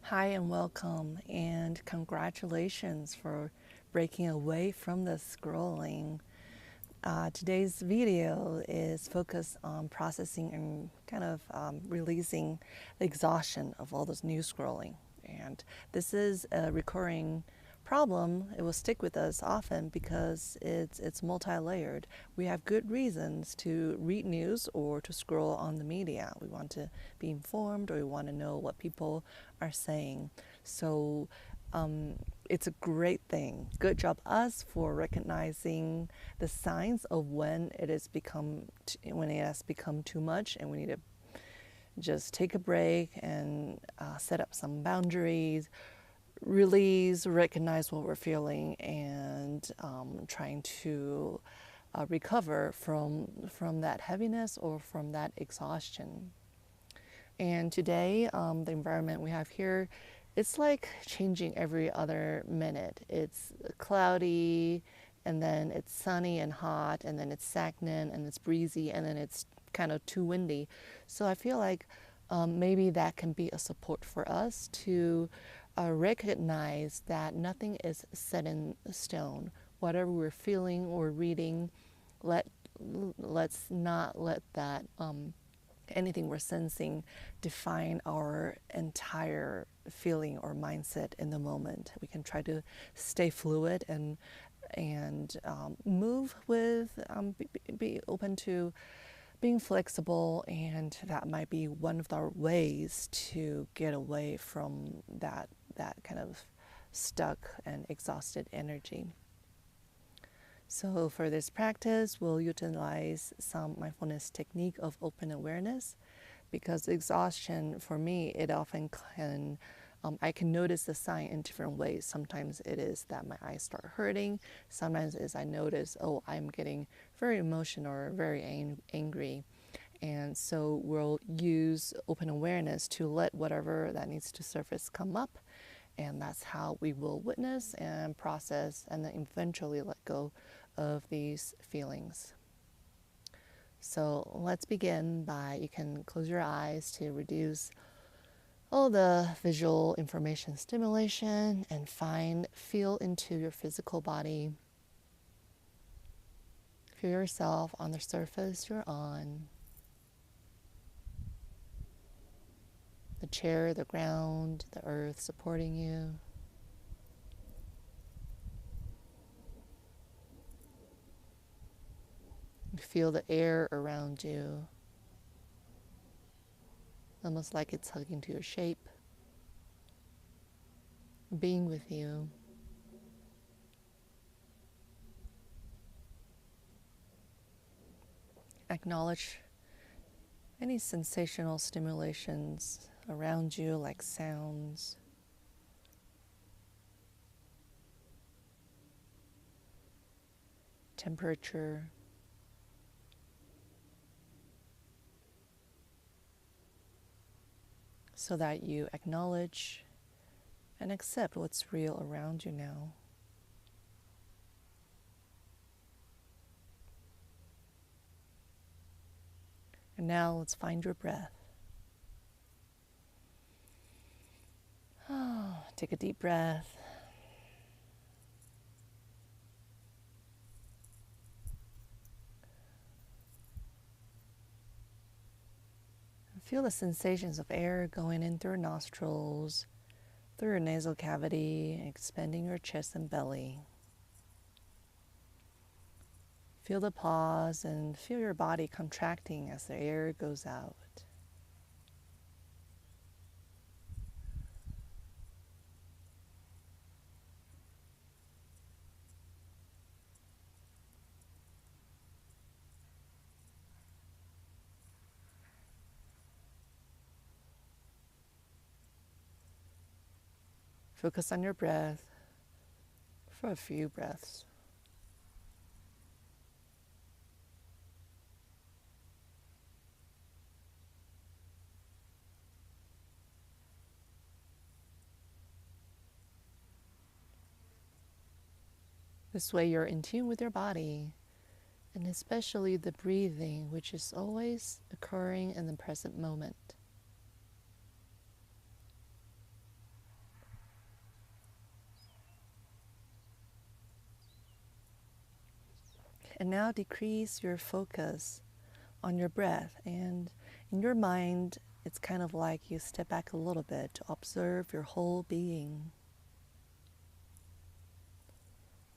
Hi and welcome, and congratulations for breaking away from the scrolling. Today's video is focused on processing and kind of releasing the exhaustion of all this news scrolling. And this is a recurring problem. It will stick with us often because it's multi-layered. We have good reasons to read news or to scroll on the media. We want to be informed, or we want to know what people are saying. So it's a great thing. Good job us for recognizing the signs of when it has become too much, and we need to just take a break and set up some boundaries, release, recognize what we're feeling, and trying to recover from that heaviness or from that exhaustion. And today, the environment we have here, it's like changing every other minute. It's cloudy, and then it's sunny and hot, and then it's stagnant, and it's breezy, and then it's kind of too windy. So I feel like maybe that can be a support for us to recognize that nothing is set in stone. Whatever we're feeling or reading, let's not let that anything we're sensing define our entire feeling or mindset in the moment. We can try to stay fluid and move with be open to being flexible, and that might be one of our ways to get away from that kind of stuck and exhausted energy. So for this practice, we'll utilize some mindfulness technique of open awareness, because exhaustion for me, it often can, I can notice the sign in different ways. Sometimes it is that my eyes start hurting. Sometimes it is I notice, oh, I'm getting very emotional or very angry. And so we'll use open awareness to let whatever that needs to surface come up. And that's how we will witness and process and then eventually let go of these feelings. So let's begin by, you can close your eyes to reduce all the visual information stimulation and feel into your physical body. Feel yourself on the surface you're on. The chair, the ground, the earth supporting you. Feel the air around you, almost like it's hugging to your shape, being with you. Acknowledge any sensational stimulations around you, like sounds, temperature, so that you acknowledge and accept what's real around you now. And now let's find your breath. Take a deep breath. Feel the sensations of air going in through your nostrils, through your nasal cavity, expanding your chest and belly. Feel the pause and feel your body contracting as the air goes out. Focus on your breath for a few breaths. This way you're in tune with your body, and especially the breathing, which is always occurring in the present moment. And now decrease your focus on your breath. And in your mind, it's kind of like you step back a little bit to observe your whole being.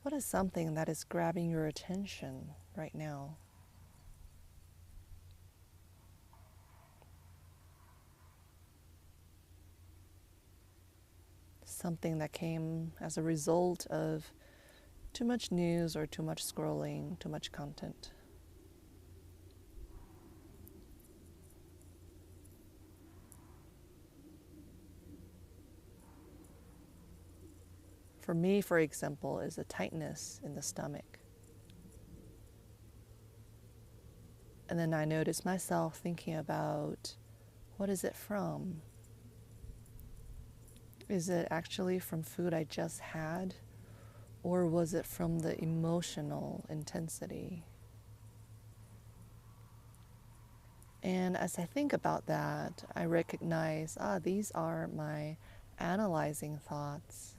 What is something that is grabbing your attention right now? Something that came as a result of too much news or too much scrolling, too much content. For me, for example, is a tightness in the stomach. And then I notice myself thinking about, what is it from? Is it actually from food I just had? Or was it from the emotional intensity? And as I think about that, I recognize, these are my analyzing thoughts.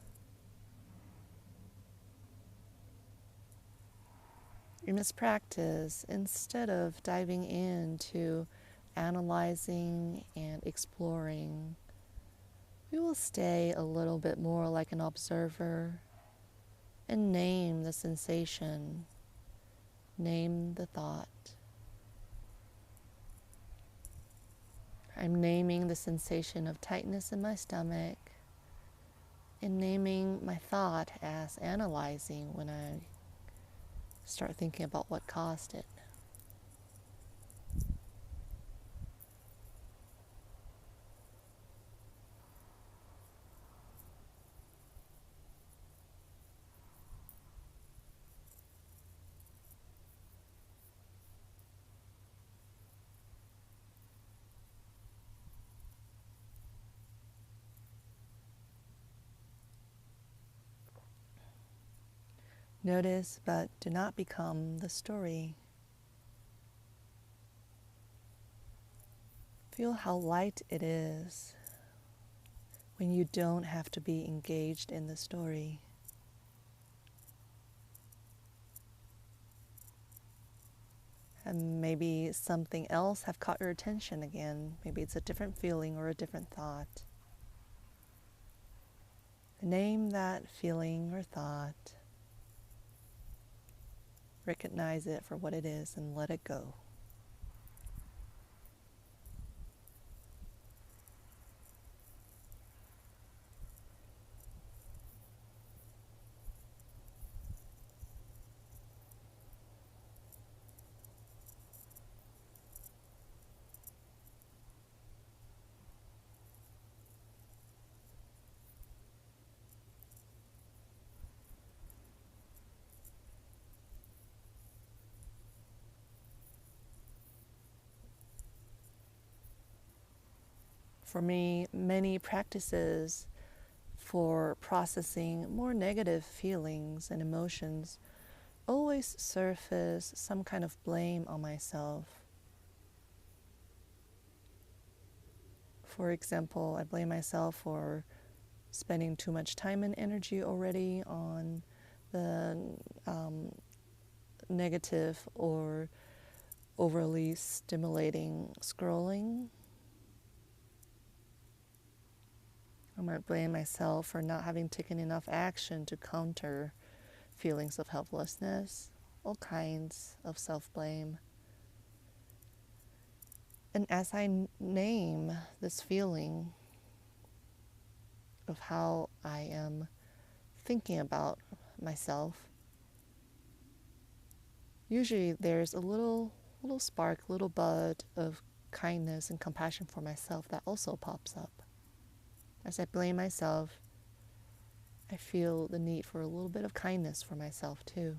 In this practice, instead of diving into analyzing and exploring, we will stay a little bit more like an observer and name the sensation, name the thought. I'm naming the sensation of tightness in my stomach and naming my thought as analyzing when I start thinking about what caused it. Notice, but do not become the story. Feel how light it is when you don't have to be engaged in the story. And maybe something else have caught your attention again. Maybe it's a different feeling or a different thought. Name that feeling or thought. Recognize it for what it is and let it go. For me, many practices for processing more negative feelings and emotions always surface some kind of blame on myself. For example, I blame myself for spending too much time and energy already on the negative or overly stimulating scrolling. I might blame myself for not having taken enough action to counter feelings of helplessness, all kinds of self-blame. And as I name this feeling of how I am thinking about myself, usually there's a little spark, little bud of kindness and compassion for myself that also pops up. As I blame myself, I feel the need for a little bit of kindness for myself too.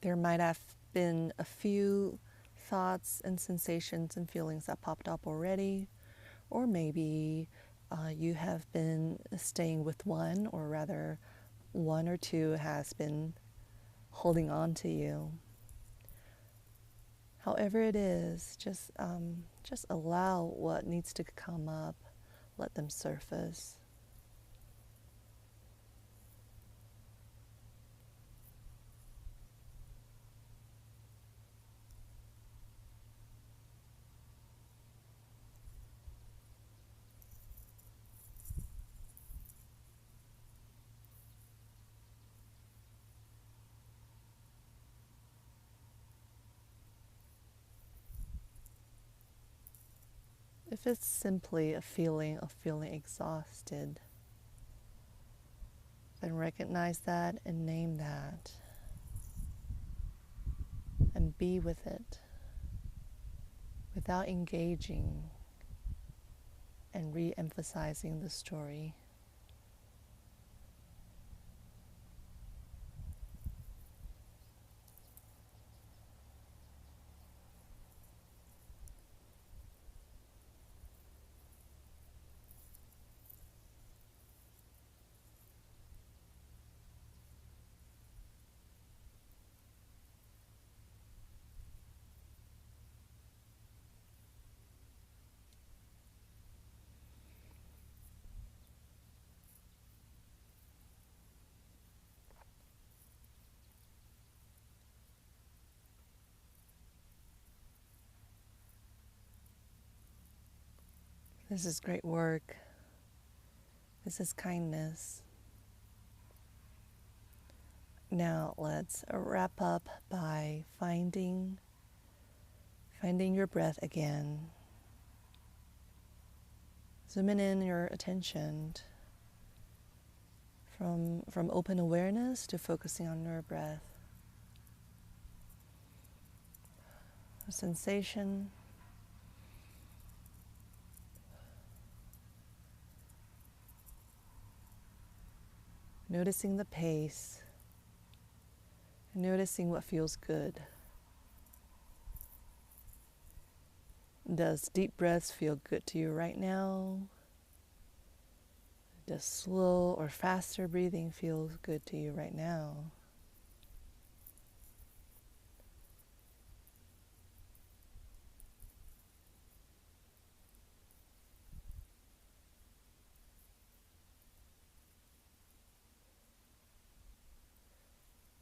There might have been a few thoughts and sensations and feelings that popped up already, or maybe you have been staying with one, or rather, one or two has been holding on to you. However it is, just allow what needs to come up, let them surface. If it's simply a feeling of feeling exhausted, then recognize that and name that and be with it without engaging and re-emphasizing the story. This is great work. This is kindness. Now let's wrap up by finding your breath again. Zooming in your attention from open awareness to focusing on your breath. A sensation, noticing the pace, noticing what feels good. Does deep breaths feel good to you right now? Does slow or faster breathing feel good to you right now?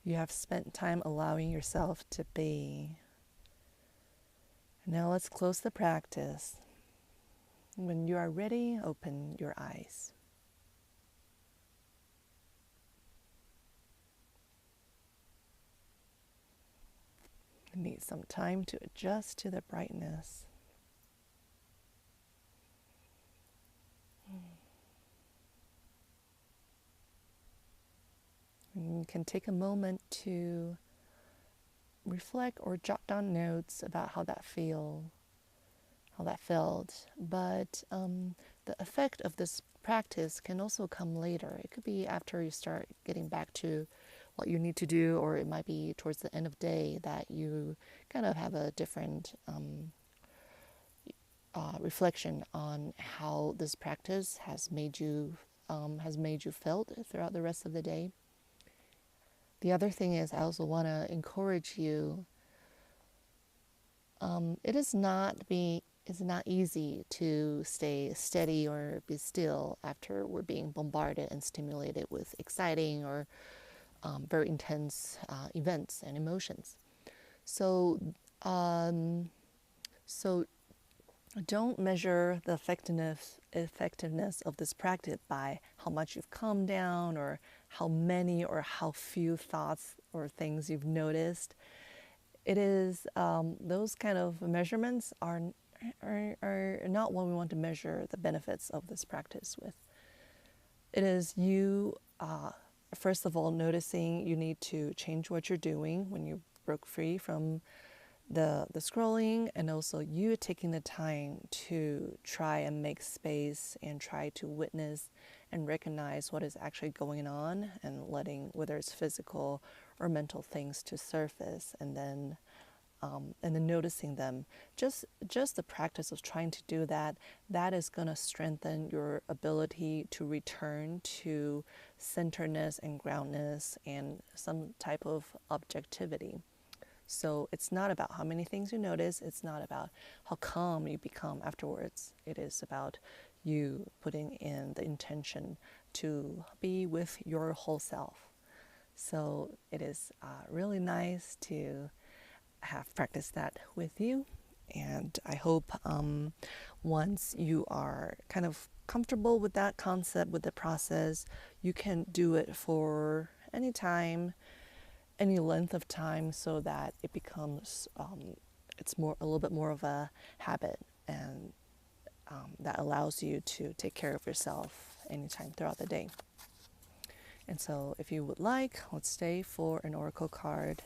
You have spent time allowing yourself to be. Now let's close the practice. When you are ready, open your eyes. You need some time to adjust to the brightness. You can take a moment to reflect or jot down notes about how that felt. But the effect of this practice can also come later. It could be after you start getting back to what you need to do, or it might be towards the end of the day that you kind of have a different reflection on how this practice has made you felt throughout the rest of the day. The other thing is, I also want to encourage you. It's not easy to stay steady or be still after we're being bombarded and stimulated with exciting or very intense events and emotions. So don't measure the effectiveness of this practice by how much you've calmed down, or how many or how few thoughts or things you've noticed. It is those kind of measurements are not what we want to measure the benefits of this practice with. It is you, first of all, noticing you need to change what you're doing when you broke free from the scrolling, and also you taking the time to try and make space and try to witness and recognize what is actually going on, and letting, whether it's physical or mental things to surface, and then noticing them. Just the practice of trying to do that, that is going to strengthen your ability to return to centeredness and groundness and some type of objectivity. So it's not about how many things you notice, it's not about how calm you become afterwards. It is about you putting in the intention to be with your whole self. So it is really nice to have practiced that with you. And I hope once you are kind of comfortable with that concept, with the process, you can do it for any time, any length of time, so that it becomes it's a little bit more of a habit, and that allows you to take care of yourself anytime throughout the day. And so if you would like, let's stay for an oracle card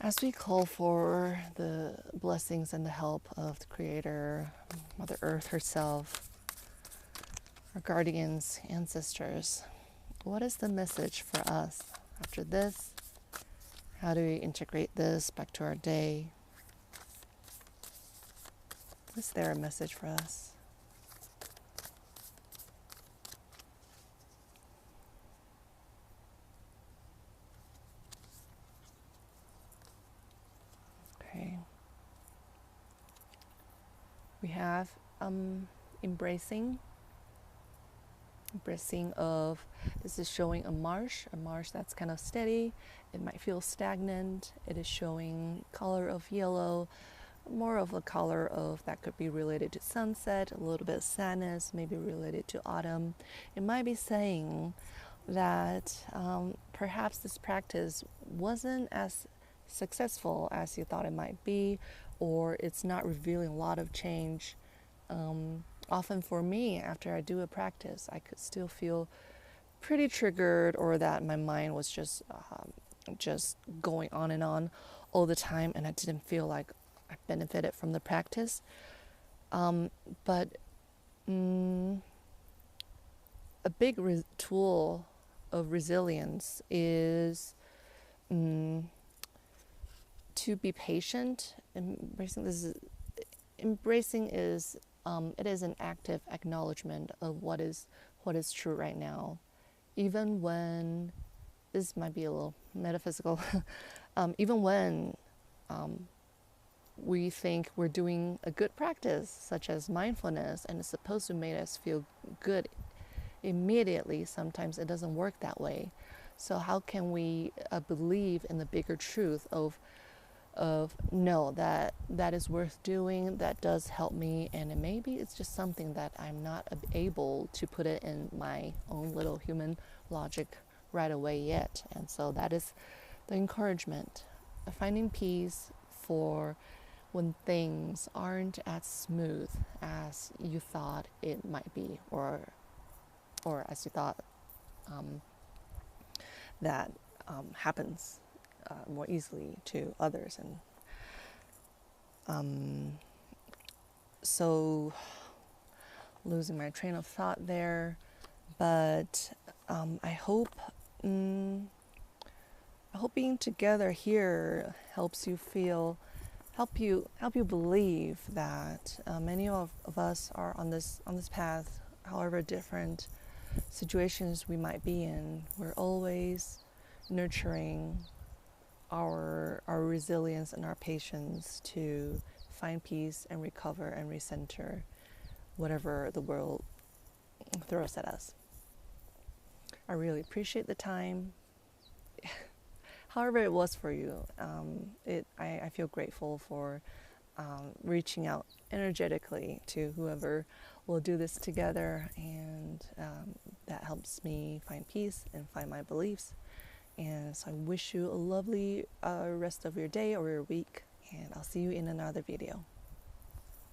as we call for the blessings and the help of the Creator, Mother Earth herself, our guardians, ancestors. What is the message for us after this? How do we integrate this back to our day? Is there a message for us? Okay. We have embracing of, this is showing a marsh that's kind of steady. It might feel stagnant. It is showing color of yellow, more of a color of that could be related to sunset, a little bit of sadness, maybe related to autumn. It might be saying that perhaps this practice wasn't as successful as you thought it might be, or it's not revealing a lot of change. Often for me, after I do a practice, I could still feel pretty triggered, or that my mind was just going on and on all the time, and I didn't feel like I benefited from the practice. But a big tool of resilience is to be patient. Embracing is it is an active acknowledgement of what is true right now, even when this might be a little metaphysical. Even when we think we're doing a good practice, such as mindfulness, and it's supposed to make us feel good immediately, sometimes it doesn't work that way. So how can we believe in the bigger truth of no, that is worth doing, that does help me, and maybe it's just something that I'm not able to put it in my own little human logic right away yet. And so that is the encouragement, finding peace for when things aren't as smooth as you thought it might be, or as you thought that happens more easily to others. And so losing my train of thought there, but I hope being together here helps you help you believe that many of us are on this path, however different situations we might be in. We're always nurturing our resilience and our patience to find peace and recover and recenter whatever the world throws at us. I really appreciate the time. However it was for you, I feel grateful for reaching out energetically to whoever will do this together, and that helps me find peace and find my beliefs. And so I wish you a lovely rest of your day or your week, and I'll see you in another video.